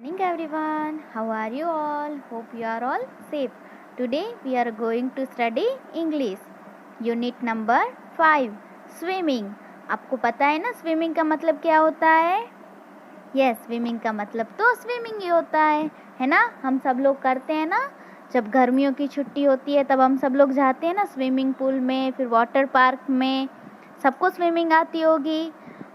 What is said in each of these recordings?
Morning everyone, how are you all? Hope you are all safe. Today we are going to study English. Unit number 5 Swimming. आपको पता है ना swimming का मतलब क्या होता है? यस, स्विमिंग का मतलब तो स्विमिंग ही होता है ना? हम सब लोग करते हैं ना, जब गर्मियों की छुट्टी होती है तब हम सब लोग जाते हैं ना स्विमिंग पूल में, फिर वाटर पार्क में। सबको स्विमिंग आती होगी,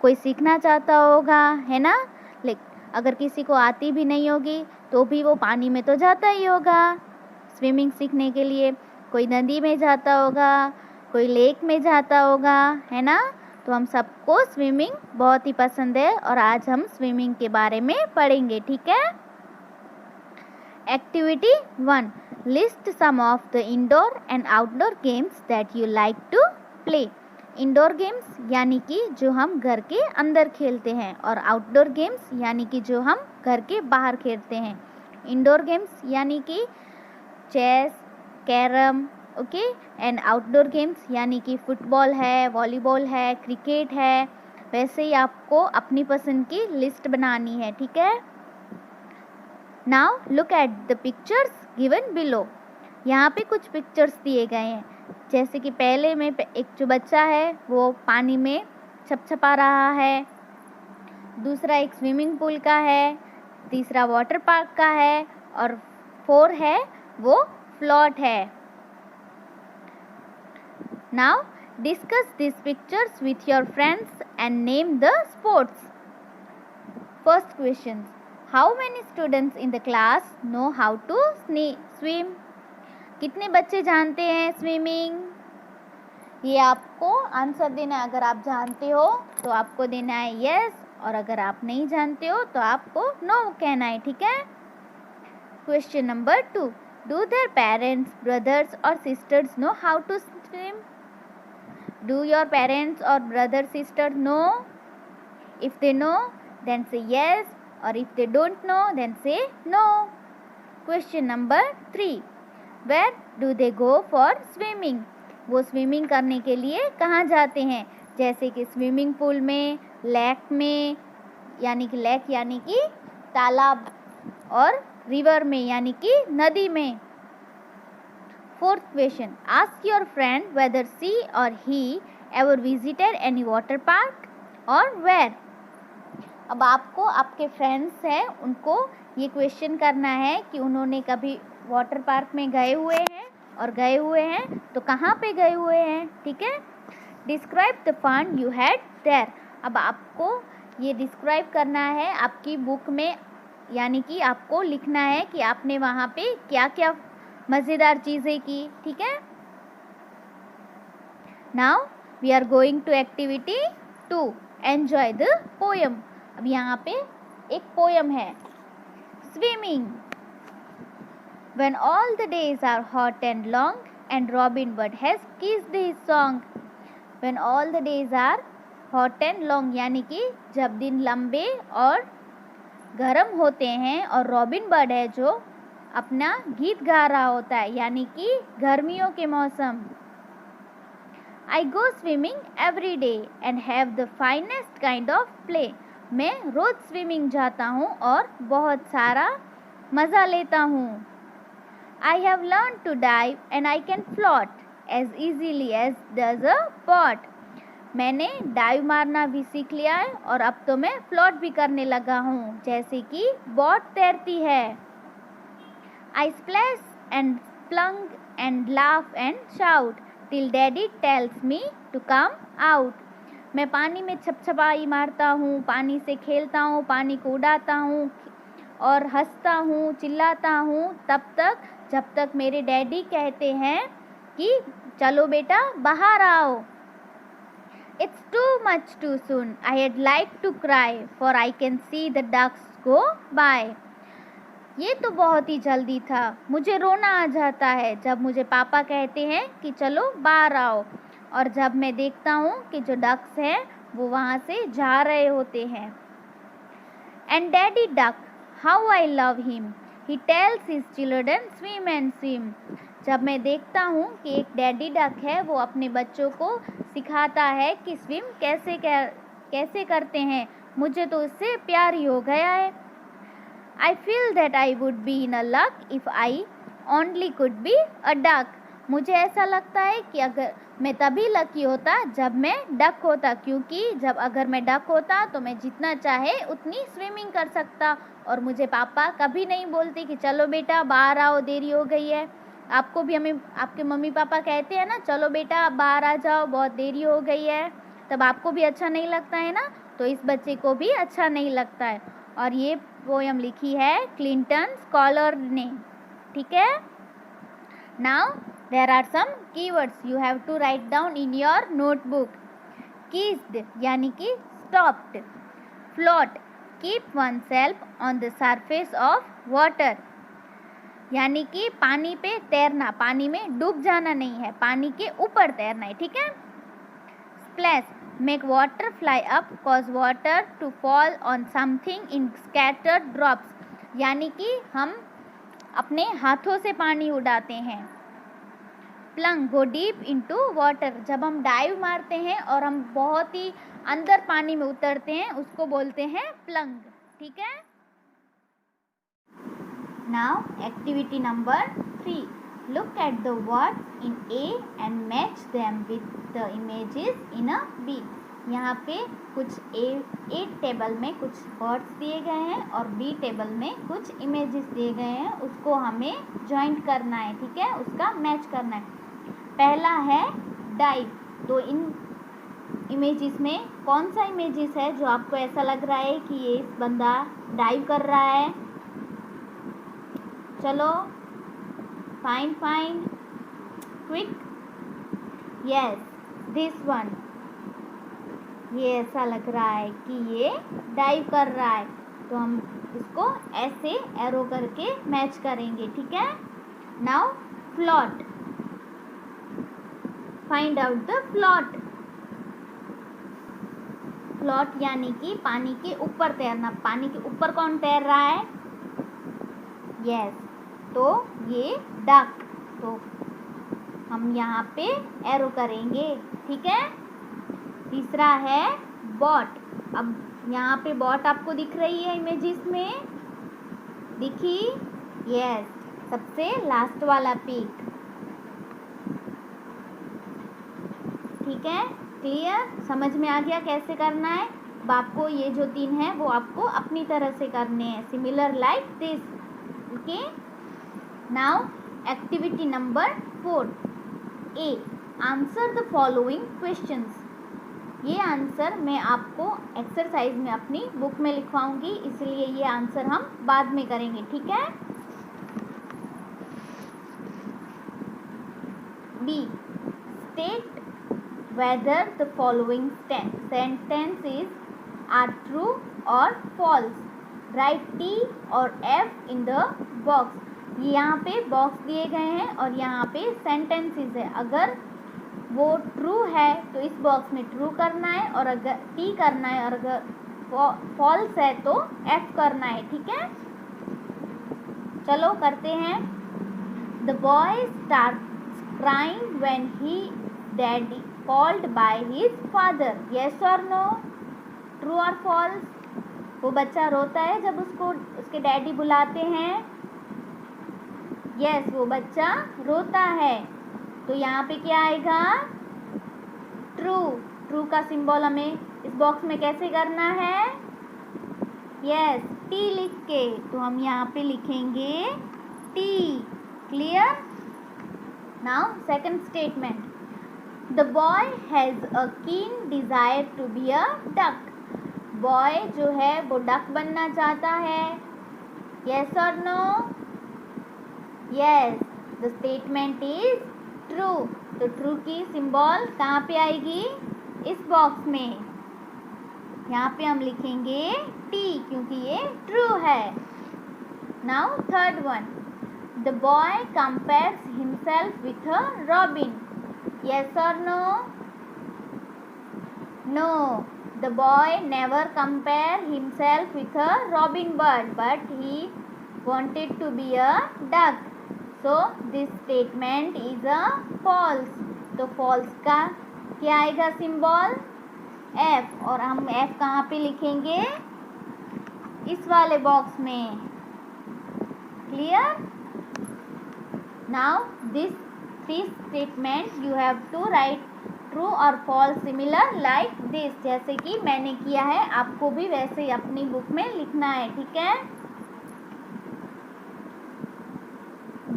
कोई सीखना चाहता होगा, है ना? लेकिन अगर किसी को आती भी नहीं होगी तो भी वो पानी में तो जाता ही होगा स्विमिंग सीखने के लिए। कोई नदी में जाता होगा, कोई लेक में जाता होगा, है ना? तो हम सबको स्विमिंग बहुत ही पसंद है और आज हम स्विमिंग के बारे में पढ़ेंगे, ठीक है? Activity 1 list some of the indoor and outdoor games that you like to play. Indoor games यानी कि जो हम घर के अंदर खेलते हैं और आउटडोर गेम्स यानी कि जो हम घर के बाहर खेलते हैं। इंडोर गेम्स यानी कि chess, carrom, okay, and outdoor games यानी कि फुटबॉल है, वॉलीबॉल है, क्रिकेट है। वैसे ही आपको अपनी पसंद की लिस्ट बनानी है, ठीक है? Now look at the pictures given below. यहाँ पे कुछ पिक्चर्स दिए गए हैं, जैसे कि पहले में एक जो बच्चा है वो पानी में छपछपा रहा है, दूसरा एक स्विमिंग पूल का है, तीसरा वाटर पार्क का है और 4 है वो फ्लोट है। Now discuss this pictures with your friends and name the sports. First question, how many students in the class know how to swim? कितने बच्चे जानते हैं स्विमिंग? ये आपको आंसर देना है। अगर आप जानते हो तो आपको देना है यस, और अगर आप नहीं जानते हो तो आपको नो कहना है, ठीक है? Question number 2, do their parents, brothers और sisters know how to swim? Do your parents और brother sister know? If they know then say yes, और if they don't know then say no. Question number 3, where do they go for swimming? वो swimming करने के लिए कहाँ जाते हैं? जैसे कि स्विमिंग पूल में, लेक में यानी कि लेक यानी कि तालाब, और रिवर में यानी कि नदी में। Fourth question, ask your friend whether she और he ever visited any water park और वेयर। अब आपको आपके फ्रेंड्स हैं उनको ये क्वेश्चन करना है कि उन्होंने कभी वाटर पार्क में गए हुए हैं, और गए हुए हैं तो कहाँ पे गए हुए हैं, ठीक है? Describe the fun you had there. अब आपको ये डिस्क्राइब करना है आपकी बुक में, यानी कि आपको लिखना है कि आपने वहाँ पे क्या क्या मज़ेदार चीज़ें की, ठीक है? Now we are going to activity 2 enjoy the poem. अब यहाँ पे एक पोएम है, swimming. When all the days are hot and long, and Robin Hood has kissed his song. When all the days are hot and long यानी कि जब दिन लंबे और गर्म होते हैं, और रॉबिन बर्ड है जो अपना गीत गा रहा होता है, यानी कि गर्मियों के मौसम। I go swimming every day and have the finest kind of play. मैं रोज स्विमिंग जाता हूँ और बहुत सारा मज़ा लेता हूँ। I have learned to dive and I can float as easily as does a boat. मैंने डाइव मारना भी सीख लिया है और अब तो मैं फ्लोट भी करने लगा हूँ, जैसे कि बोट तैरती है। I splash and plunk and laugh and shout till daddy tells me to come out. मैं पानी में छपछपाई मारता हूँ, पानी से खेलता हूँ, पानी को उड़ाता हूँ और हंसता हूँ, चिल्लाता हूँ तब तक जब तक मेरे डैडी कहते हैं कि चलो बेटा बाहर आओ। It's too much too soon. I'd like to cry, for I can see the ducks go by. ये तो बहुत ही जल्दी था, मुझे रोना आ जाता है जब मुझे पापा कहते हैं कि चलो बाहर आओ, और जब मैं देखता हूँ कि जो डक्स हैं वो वहाँ से जा रहे होते हैं। And Daddy Duck, how I love him. He tells his children swim and swim. जब मैं देखता हूँ कि एक डैडी डक है, वो अपने बच्चों को सिखाता है कि स्विम कैसे करते हैं, मुझे तो उससे प्यार ही हो गया है। I feel that I would be in a luck if I only could be a duck. मुझे ऐसा लगता है कि अगर मैं तभी लकी होता जब मैं डक होता, क्योंकि जब अगर मैं डक होता तो मैं जितना चाहे उतनी स्विमिंग कर सकता और मुझे पापा कभी नहीं बोलते कि चलो बेटा बाहर आओ, देरी हो गई है। आपको भी हमें आपके मम्मी पापा कहते हैं ना, चलो बेटा बाहर आ जाओ, बहुत देरी हो गई है, तब आपको भी अच्छा नहीं लगता है ना। तो इस बच्चे को भी अच्छा नहीं लगता है। और ये पोयम लिखी है क्लिंटन स्कॉलर ने, ठीक है। Now there are some keywords you have to write down in your notebook. Ceased यानी कि stopped, float keep oneself on the surface of water यानी कि पानी पे तैरना, पानी में डूब जाना नहीं है, पानी के ऊपर तैरना है, ठीक है। Splash make water fly up, cause water to fall on something in scattered drops यानी कि हम अपने हाथों से पानी उड़ाते हैं। Plunge go deep into water जब हम डाइव मारते हैं और हम बहुत ही अंदर पानी में उतरते हैं उसको बोलते हैं प्लंग, ठीक है। Now activity number 3, look at the words in A and match them with the images in a B। यहाँ पे कुछ A टेबल में कुछ वर्ड्स दिए गए हैं और B टेबल में कुछ इमेजेस दिए गए हैं, उसको हमें जॉइंट करना है, ठीक है, उसका मैच करना है। पहला है डाइव, तो इन इमेजेस में कौन सा इमेजेस है जो आपको ऐसा लग रहा है कि ये बंदा डाइव कर रहा है? चलो find quick. Yes this one, ये ऐसा लग रहा है कि ये डाइव कर रहा है, तो हम इसको ऐसे एरो करके मैच करेंगे, ठीक है। Now float, find out the float. Float यानी कि पानी के ऊपर तैरना, पानी के ऊपर कौन तैर रहा है? यस, तो ये डक, तो हम यहाँ पे एरो करेंगे, ठीक है। तीसरा है बॉट, अब यहाँ पे बॉट आपको दिख रही है इमेजेस में, दिखी? यस, सबसे लास्ट वाला पिक, ठीक है। क्लियर, समझ में आ गया कैसे करना है? अब आपको ये जो 3 है वो आपको अपनी तरह से करने हैं, similar like this, okay. Now activity number 4, A, answer the following questions. ये आंसर मैं आपको एक्सरसाइज में अपनी बुक में लिखवाऊंगी, इसलिए ये आंसर हम बाद में करेंगे, ठीक है। B, state whether the following sentences are true or false. Write T और F in the box. यहाँ पे बॉक्स दिए गए हैं और यहाँ पे सेंटेंसेस है, अगर वो ट्रू है तो इस बॉक्स में ट्रू करना है और अगर T करना है और अगर फॉल्स है तो F करना है, ठीक है। चलो करते हैं। The boy starts crying when he daddy called by his father. Yes or no? True or false? वो बच्चा रोता है जब उसको उसके डैडी बुलाते हैं। Yes, वो बच्चा रोता है, तो यहाँ पे क्या आएगा? True. True का सिंबल हमें इस बॉक्स में कैसे करना है? Yes, T लिख के, तो हम यहाँ पे लिखेंगे T। Clear? Now second statement. The boy has a keen desire to be a duck. Boy जो है वो डक बनना चाहता है। Yes or no? Yes. The statement is true. तो true की सिंबल कहाँ पे आएगी? इस बॉक्स में। यहाँ पे हम लिखेंगे T क्योंकि ये true है। Now third one. The boy compares himself with a robin. Yes or no? No. The boy never compared himself with a robin bird, but he wanted to be a duck. So this statement is a false. तो false का क्या आएगा symbol? F, और हम F कहाँ पे लिखेंगे? इस वाले बॉक्स में। Clear? Now this 3 statements you have to write true or false similar like this. जैसे कि मैंने किया है, आपको भी वैसे ही अपनी बुक में लिखना है. ठीक है?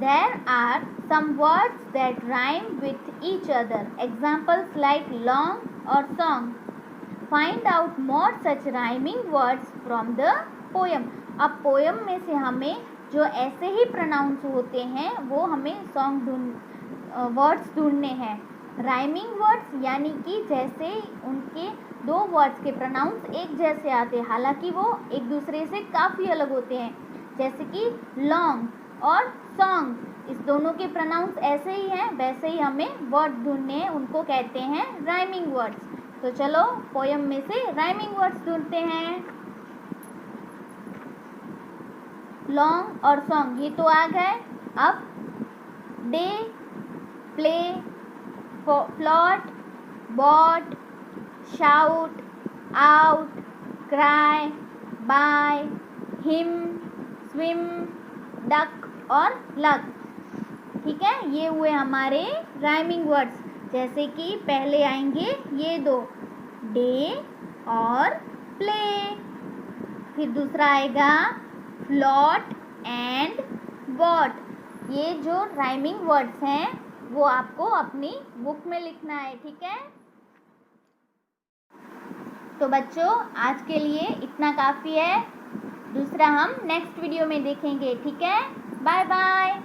There are some words that rhyme with each other. Examples like long or song. Find out more such rhyming words from the poem. अब पोएम में से हमें जो ऐसे ही प्रोनाउंस होते हैं वो हमें वर्ड्स ढूंढने हैं. राइमिंग वर्ड्स यानी कि जैसे उनके 2 वर्ड्स के प्रोनाउंस एक जैसे आते हैं, हालांकि वो एक दूसरे से काफ़ी अलग होते हैं. जैसे कि लॉन्ग और सॉन्ग, इस दोनों के प्रोनाउंस ऐसे ही हैं, वैसे ही हमें वर्ड ढूंढने हैं, उनको कहते हैं राइमिंग वर्ड्स. तो चलो पोएम में से राइमिंग वर्ड्स ढूंढते हैं. लॉन्ग और सॉन्ग ये तो आ गए. अब day, play, plot, bought, shout, out, cry, by, him, swim, duck और लग. ठीक है, ये हुए हमारे राइमिंग वर्ड्स. जैसे कि पहले आएंगे ये 2, डे और प्ले. फिर दूसरा आएगा प्लॉट एंड बॉट. ये जो राइमिंग वर्ड्स हैं वो आपको अपनी बुक में लिखना है. ठीक है, तो बच्चों आज के लिए इतना काफ़ी है. दूसरा हम नेक्स्ट वीडियो में देखेंगे. ठीक है, बाय बाय.